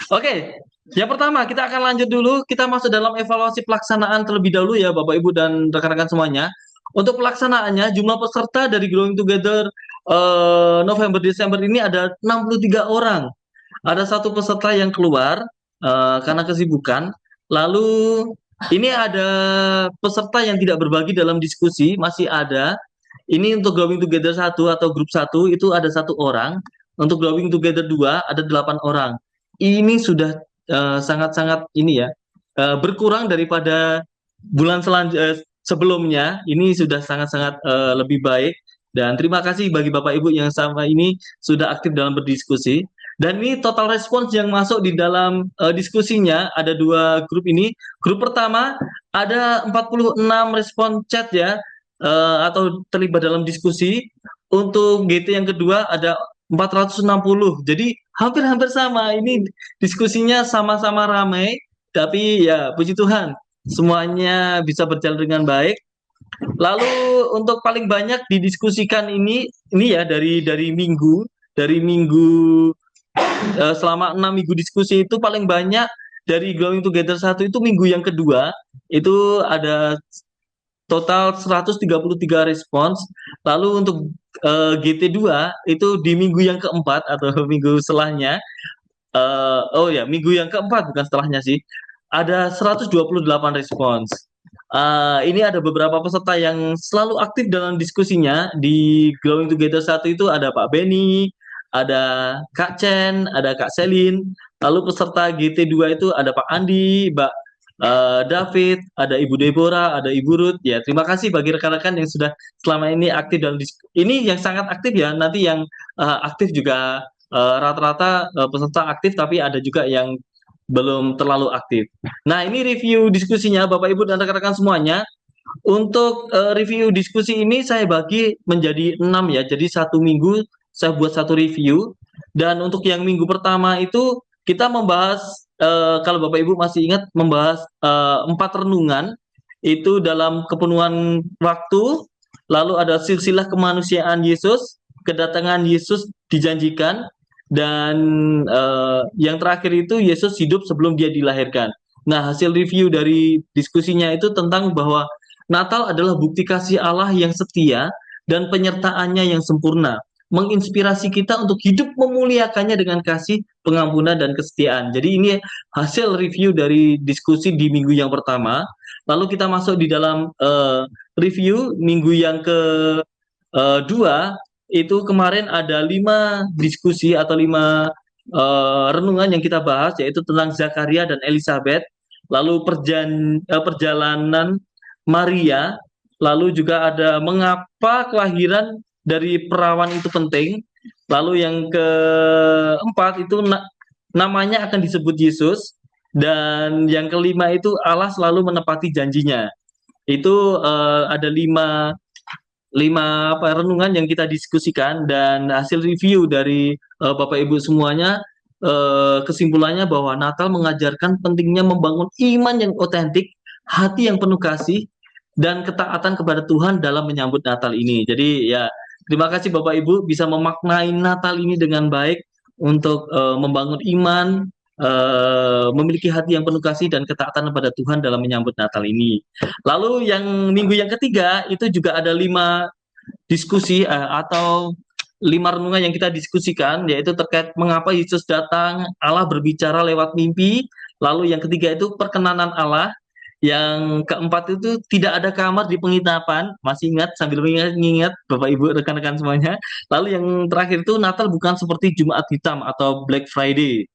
Oke, yang pertama kita akan lanjut dulu, kita masuk dalam evaluasi pelaksanaan terlebih dahulu ya Bapak Ibu dan rekan-rekan semuanya. Untuk pelaksanaannya jumlah peserta dari Growing Together November Desember ini ada 63 orang. Ada satu peserta yang keluar karena kesibukan. Lalu ini ada peserta yang tidak berbagi dalam diskusi, masih ada. Ini untuk Growing Together satu atau grup satu itu ada satu orang. Untuk Growing Together 2 ada 8 orang. Ini sudah sangat-sangat ini ya berkurang daripada bulan sebelumnya. Ini sudah sangat-sangat lebih baik. Dan terima kasih bagi Bapak Ibu yang sama ini sudah aktif dalam berdiskusi. Dan ini total respons yang masuk di dalam diskusinya ada dua grup ini. Grup pertama ada 46 respon chat ya atau terlibat dalam diskusi. Untuk GT yang kedua ada 460. Jadi hampir-hampir sama. Ini diskusinya sama-sama ramai, tapi ya puji Tuhan semuanya bisa berjalan dengan baik. Lalu untuk paling banyak didiskusikan ini ya dari minggu selama 6 minggu diskusi itu paling banyak dari Growing Together satu itu minggu yang kedua itu ada total 133 respons. Lalu untuk GT2 itu di minggu yang keempat atau minggu setelahnya, oh ya minggu yang keempat bukan setelahnya sih, ada 128 respons. Ini ada beberapa peserta yang selalu aktif dalam diskusinya di Growing Together satu itu ada Pak Beni, ada Kak Chen, ada Kak Selin. Lalu peserta GT2 itu ada Pak Andi, Mbak David, ada Ibu Deborah, ada Ibu Ruth. Ya, terima kasih bagi rekan-rekan yang sudah selama ini aktif dalam diskusi. Ini yang sangat aktif ya. Nanti yang aktif juga rata-rata peserta aktif, tapi ada juga yang belum terlalu aktif. Nah, ini review diskusinya Bapak Ibu dan rekan-rekan semuanya. Untuk review diskusi ini saya bagi menjadi 6 ya. Jadi satu minggu saya buat satu review. Dan untuk yang minggu pertama itu kita membahas kalau Bapak Ibu masih ingat membahas 4 renungan itu dalam kepenuhan waktu. Lalu ada silsilah kemanusiaan Yesus, kedatangan Yesus dijanjikan, dan yang terakhir itu Yesus hidup sebelum dia dilahirkan. Nah, hasil review dari diskusinya itu tentang bahwa Natal adalah bukti kasih Allah yang setia dan penyertaannya yang sempurna, menginspirasi kita untuk hidup memuliakannya dengan kasih, pengampunan, dan kesetiaan. Jadi ini hasil review dari diskusi di minggu yang pertama. Lalu kita masuk di dalam review minggu yang kedua. Itu kemarin ada 5 diskusi atau 5 renungan yang kita bahas, yaitu tentang Zakaria dan Elizabeth, lalu perjalanan Maria, lalu juga ada mengapa kelahiran dari perawan itu penting, lalu yang keempat itu namanya akan disebut Yesus, dan yang kelima itu Allah selalu menepati janjinya. Itu ada lima renungan yang kita diskusikan, dan hasil review dari Bapak Ibu semuanya kesimpulannya bahwa Natal mengajarkan pentingnya membangun iman yang otentik, hati yang penuh kasih, dan ketaatan kepada Tuhan dalam menyambut Natal ini. Jadi ya terima kasih Bapak Ibu bisa memaknai Natal ini dengan baik untuk membangun iman, memiliki hati yang penuh kasih dan ketaatan kepada Tuhan dalam menyambut Natal ini. Lalu yang minggu yang ketiga itu juga ada 5 diskusi atau 5 renungan yang kita diskusikan, yaitu terkait mengapa Yesus datang, Allah berbicara lewat mimpi. Lalu yang ketiga itu perkenanan Allah. Yang keempat itu tidak ada kamar di penginapan, masih ingat sambil mengingat Bapak Ibu rekan-rekan semuanya. Lalu yang terakhir itu Natal bukan seperti Jumat Hitam atau Black Friday.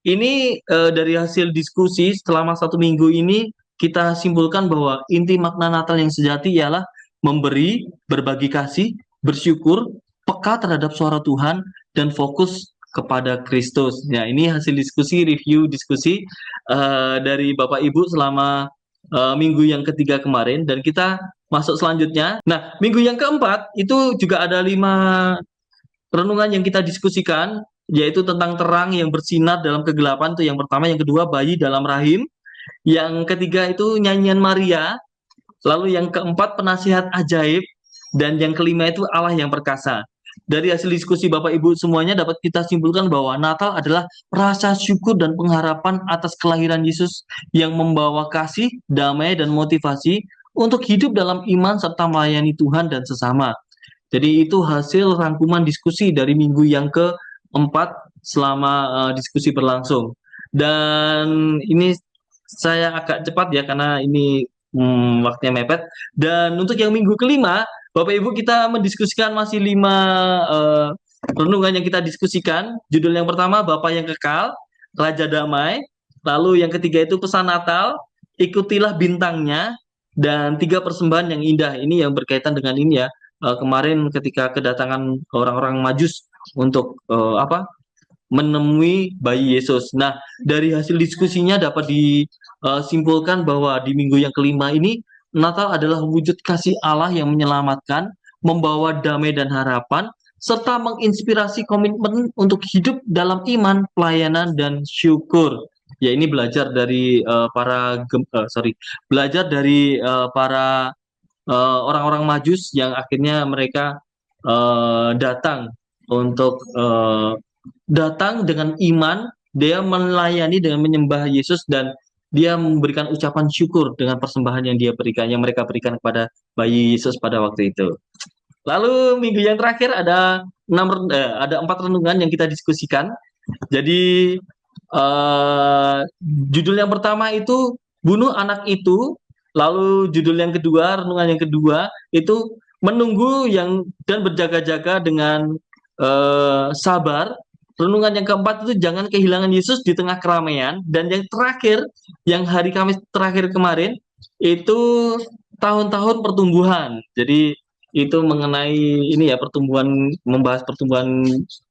Ini dari hasil diskusi selama 1 minggu ini kita simpulkan bahwa inti makna Natal yang sejati ialah memberi, berbagi kasih, bersyukur, peka terhadap suara Tuhan, dan fokus kepada Kristus. Ya, ini hasil diskusi, review diskusi dari Bapak Ibu selama minggu yang ketiga kemarin, dan kita masuk selanjutnya. Nah, minggu yang keempat itu juga ada 5 renungan yang kita diskusikan, yaitu tentang terang yang bersinar dalam kegelapan. Itu yang pertama, yang kedua bayi dalam rahim, yang ketiga itu nyanyian Maria, lalu yang keempat penasihat ajaib, dan yang kelima itu Allah yang perkasa. dari hasil diskusi Bapak Ibu semuanya dapat kita simpulkan bahwa Natal adalah rasa syukur dan pengharapan atas kelahiran Yesus yang membawa kasih, damai, dan motivasi untuk hidup dalam iman serta melayani Tuhan dan sesama. Jadi itu hasil rangkuman diskusi dari minggu yang keempat selama diskusi berlangsung. Dan ini saya agak cepat ya karena ini waktunya mepet. Dan untuk yang minggu kelima, Bapak Ibu kita mendiskusikan masih 5 eh, renungan yang kita diskusikan. Judul yang pertama Bapa yang Kekal, Raja Damai. Lalu yang ketiga itu Pesan Natal, Ikutilah Bintangnya, dan 3 persembahan yang indah. Ini yang berkaitan dengan ini ya. Kemarin ketika kedatangan orang-orang Majus untuk menemui bayi Yesus. Nah, dari hasil diskusinya dapat disimpulkan bahwa di minggu yang kelima ini Natal adalah wujud kasih Allah yang menyelamatkan, membawa damai dan harapan, serta menginspirasi komitmen untuk hidup dalam iman, pelayanan, dan syukur. Ya, ini belajar dari belajar dari para orang-orang Majus yang akhirnya mereka datang untuk datang dengan iman, dia melayani dengan menyembah Yesus dan dia memberikan ucapan syukur dengan persembahan yang dia berikan, yang mereka berikan kepada bayi Yesus pada waktu itu. Lalu minggu yang terakhir ada 4 renungan yang kita diskusikan. Jadi judul yang pertama itu bunuh anak itu, lalu judul yang kedua, renungan yang kedua itu menunggu dan berjaga-jaga dengan sabar. Renungan yang keempat itu jangan kehilangan Yesus di tengah keramaian, dan yang terakhir, yang hari Kamis terakhir kemarin itu tahun-tahun pertumbuhan. Jadi itu mengenai ini ya, membahas pertumbuhan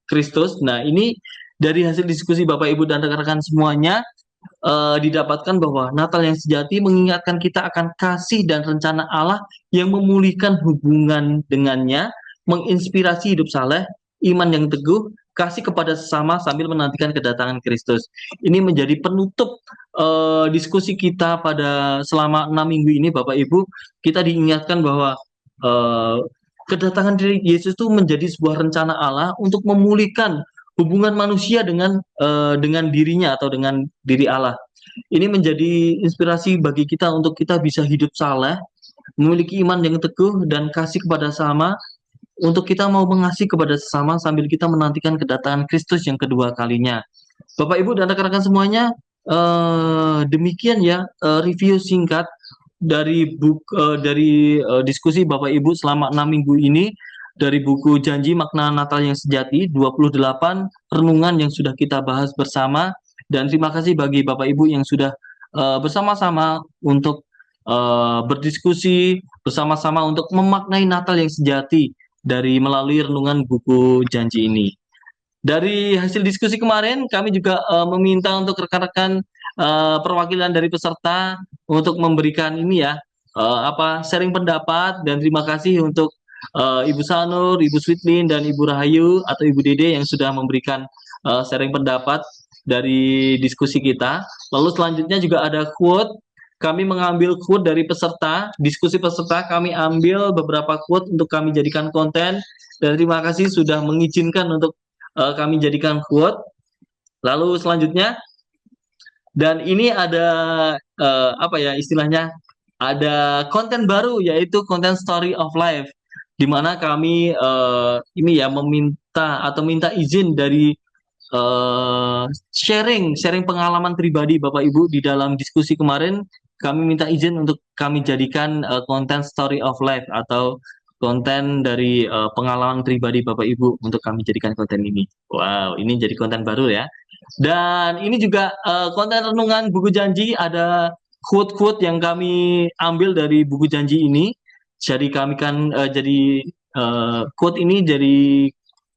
Kristus. Nah, ini dari hasil diskusi Bapak Ibu dan rekan-rekan semuanya didapatkan bahwa Natal yang sejati mengingatkan kita akan kasih dan rencana Allah yang memulihkan hubungan dengannya, menginspirasi hidup saleh, iman yang teguh, kasih kepada sesama sambil menantikan kedatangan Kristus. Ini menjadi penutup diskusi kita pada selama 6 minggu ini, Bapak Ibu. Kita diingatkan bahwa kedatangan dari Yesus itu menjadi sebuah rencana Allah untuk memulihkan hubungan manusia dengan dirinya atau dengan diri Allah. Ini menjadi inspirasi bagi kita untuk kita bisa hidup saleh, memiliki iman yang teguh dan kasih kepada sesama, untuk kita mau mengasihi kepada sesama sambil kita menantikan kedatangan Kristus yang kedua kalinya. Bapak Ibu dan rekan-rekan semuanya, demikian ya review singkat dari diskusi Bapak Ibu selama 6 minggu ini dari buku Janji Makna Natal yang Sejati, 28 renungan yang sudah kita bahas bersama, dan terima kasih bagi Bapak Ibu yang sudah bersama-sama untuk berdiskusi bersama-sama untuk memaknai Natal yang sejati dari melalui renungan buku Janji ini. Dari hasil diskusi kemarin, kami juga meminta untuk rekan-rekan perwakilan dari peserta untuk memberikan ini ya, sharing pendapat, dan terima kasih untuk Ibu Sanur, Ibu Sweetlin, dan Ibu Rahayu atau Ibu Dede yang sudah memberikan sharing pendapat dari diskusi kita. Lalu selanjutnya juga ada quote. Kami mengambil quote dari peserta, diskusi peserta, kami ambil beberapa quote untuk kami jadikan konten, dan terima kasih sudah mengizinkan untuk kami jadikan quote. Lalu selanjutnya, dan ini ada istilahnya, ada konten baru yaitu konten Story of Life, di mana kami ini ya minta izin dari sharing pengalaman pribadi Bapak Ibu di dalam diskusi kemarin. Kami minta izin untuk kami jadikan konten Story of Life atau konten dari pengalaman pribadi Bapak Ibu untuk kami jadikan konten ini. Wow, ini jadi konten baru ya. Dan ini juga konten renungan buku Janji, ada quote-quote yang kami ambil dari buku Janji ini. Jadi kami kan quote ini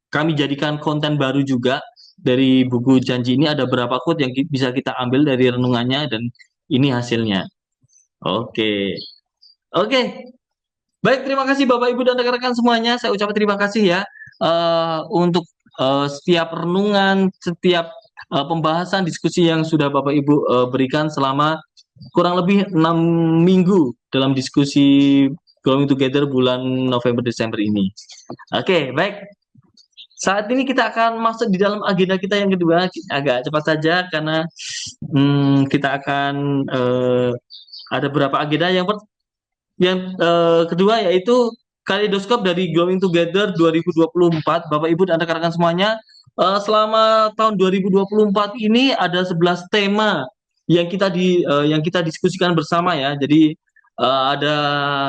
kami jadikan konten baru juga dari buku Janji ini. Ada beberapa quote yang bisa kita ambil dari renungannya, dan ini hasilnya. Oke. Baik, terima kasih Bapak Ibu dan rekan-rekan semuanya. Saya ucapkan terima kasih ya untuk setiap renungan, setiap pembahasan diskusi yang sudah Bapak Ibu berikan selama kurang lebih 6 minggu dalam diskusi Growing Together bulan November Desember ini. Oke, baik. Saat ini kita akan masuk di dalam agenda kita yang kedua, agak cepat saja karena kita akan ada beberapa agenda. Yang kedua yaitu kaleidoskop dari Growing Together 2024. Bapak Ibu dan rekan-rekan semuanya, selama tahun 2024 ini ada 11 tema yang kita diskusikan bersama ya. Jadi ada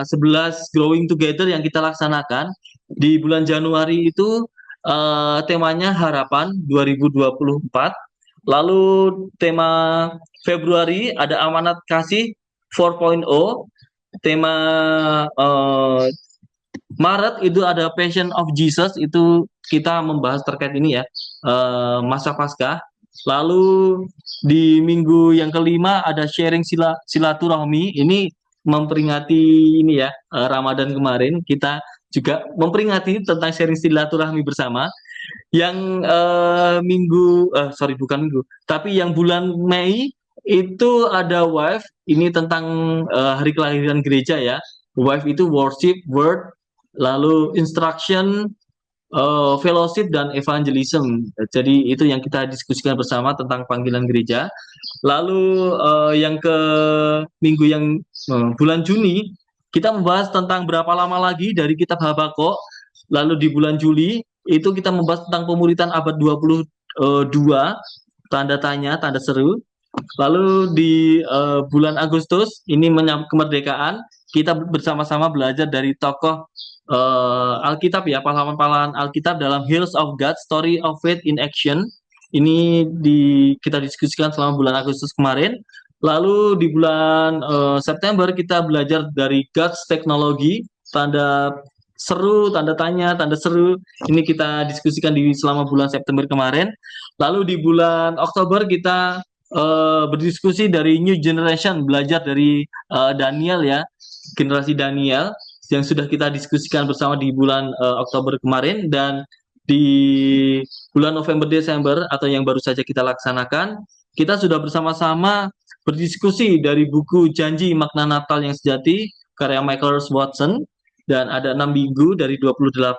11 Growing Together yang kita laksanakan. Di bulan Januari itu temanya harapan 2024. Lalu tema Februari ada amanat kasih 4.0. Tema eh, Maret itu ada Passion of Jesus, itu kita membahas terkait ini ya, masa Paskah. Lalu di minggu yang kelima ada sharing silaturahmi, ini memperingati ini ya, Ramadan kemarin kita juga memperingati tentang sharing silaturahmi bersama. Yang sorry bukan minggu, tapi yang bulan Mei itu ada WIFE, ini tentang hari kelahiran gereja ya. WIFE itu worship, word, lalu instruction, fellowship dan evangelism. Jadi itu yang kita diskusikan bersama tentang panggilan gereja. Lalu yang ke minggu yang bulan Juni kita membahas tentang berapa lama lagi dari kitab Habakuk. Lalu di bulan Juli itu kita membahas tentang pemuritan abad 22, tanda tanya, tanda seru. Lalu di bulan Agustus ini menyambut kemerdekaan, kita bersama-sama belajar dari tokoh Alkitab ya, pahlawan-pahlawan Alkitab dalam Hills of God, Story of Faith in Action. Ini kita diskusikan selama bulan Agustus kemarin. Lalu di bulan September kita belajar dari God's Technology, tanda seru, tanda tanya, tanda seru. Ini kita diskusikan selama bulan September kemarin. Lalu di bulan Oktober kita berdiskusi dari New Generation, belajar dari Daniel ya, generasi Daniel yang sudah kita diskusikan bersama di bulan Oktober kemarin. Dan di bulan November Desember atau yang baru saja kita laksanakan, kita sudah bersama-sama berdiskusi dari buku Janji Makna Natal yang Sejati karya Michael Watson, dan ada 6 minggu dari 28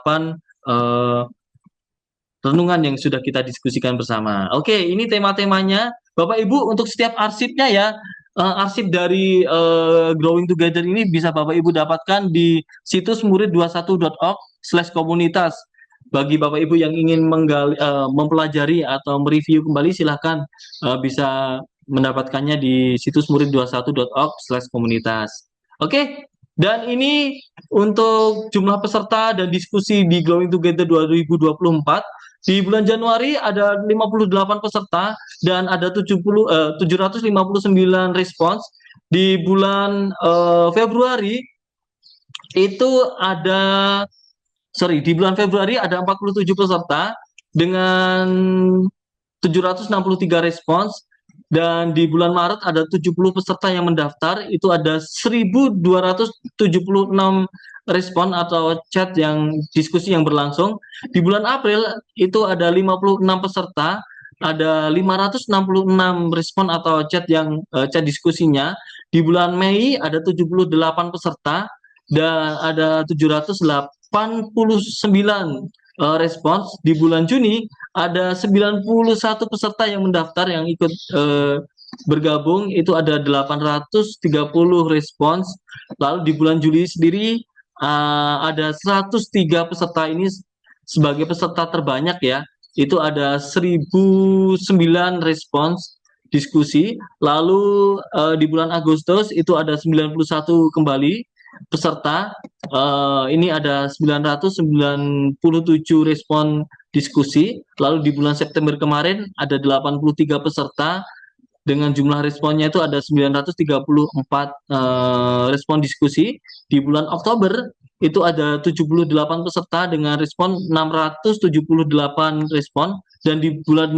renungan yang sudah kita diskusikan bersama. Oke, ini tema-temanya. Bapak Ibu untuk setiap arsipnya ya, arsip dari Growing Together ini bisa Bapak Ibu dapatkan di situs murid21.org/komunitas. Bagi Bapak Ibu yang ingin mempelajari atau mereview kembali, silahkan bisa mendapatkannya di situs murid21.org/komunitas. Oke, dan ini untuk jumlah peserta dan diskusi di Growing Together 2024. Di bulan Januari ada 58 peserta dan ada 759 respons. Di bulan Februari itu di bulan Februari ada 47 peserta dengan 763 respons. Dan di bulan Maret ada 70 peserta yang mendaftar, itu ada 1.276 respon atau chat yang diskusi yang berlangsung. Di bulan April itu ada 56 peserta, ada 566 respon atau chat diskusinya. Di bulan Mei ada 78 peserta dan ada 789 respons. Di bulan Juni ada 91 peserta yang mendaftar yang ikut bergabung, itu ada 830 respons. Lalu di bulan Juli sendiri ada 103 peserta, ini sebagai peserta terbanyak ya, itu ada 1009 respons diskusi. Lalu di bulan Agustus itu ada 91 kembali peserta, ini ada 997 respon diskusi. Lalu di bulan September kemarin ada 83 peserta dengan jumlah responnya itu ada 934 respon diskusi. Di bulan Oktober itu ada 78 peserta dengan respon 678 respon, dan di bulan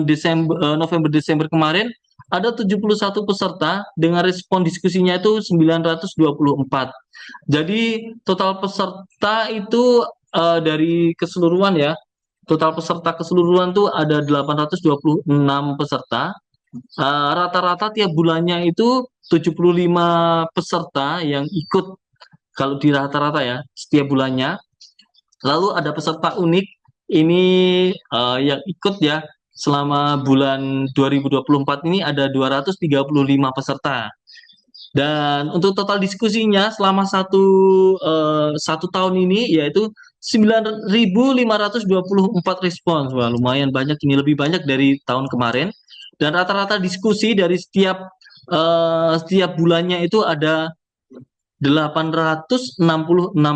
November Desember kemarin ada 71 peserta dengan respon diskusinya itu 924. Jadi total peserta itu dari keseluruhan ya, total peserta keseluruhan tuh ada 826 peserta. Rata-rata tiap bulannya itu 75 peserta yang ikut kalau di rata-rata ya setiap bulannya. Lalu ada peserta unik, ini yang ikut ya selama bulan 2024 ini ada 235 peserta. Dan untuk total diskusinya selama satu tahun ini yaitu 9.524 respons. Wah, lumayan banyak ini, lebih banyak dari tahun kemarin. Dan rata-rata diskusi dari setiap bulannya itu ada 866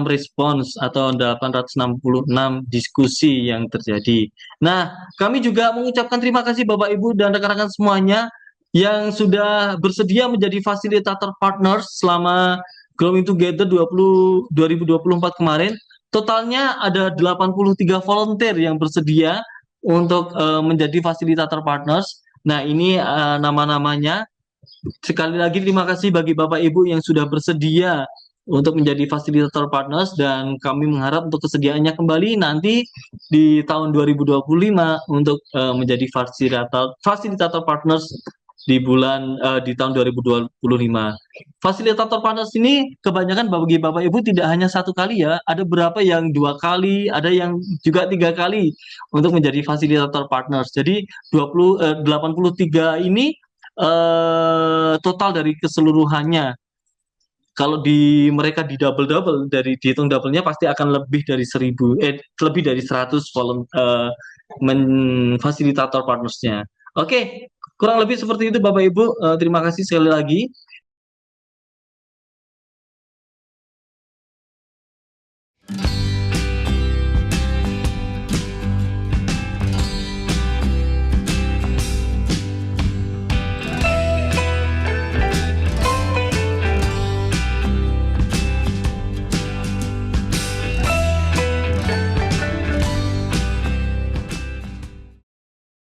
respons atau 866 diskusi yang terjadi. Nah, kami juga mengucapkan terima kasih Bapak Ibu dan rekan-rekan semuanya yang sudah bersedia menjadi fasilitator partners selama Growing Together 2024 kemarin. Totalnya ada 83 volunteer yang bersedia untuk menjadi fasilitator partners. Nah, ini nama-namanya. Sekali lagi terima kasih bagi Bapak Ibu yang sudah bersedia untuk menjadi fasilitator partners, dan kami mengharap untuk kesediaannya kembali nanti di tahun 2025 untuk menjadi fasilitator partners di tahun 2025. Fasilitator partners ini kebanyakan bagi Bapak Ibu tidak hanya satu kali ya, ada beberapa yang 2 kali, ada yang juga 3 kali untuk menjadi fasilitator partners. Jadi 83 ini total dari keseluruhannya. Kalau mereka di double dari dihitung double-nya pasti akan lebih dari 100 fasilitator partnersnya. Oke, kurang lebih seperti itu Bapak Ibu. Terima kasih sekali lagi.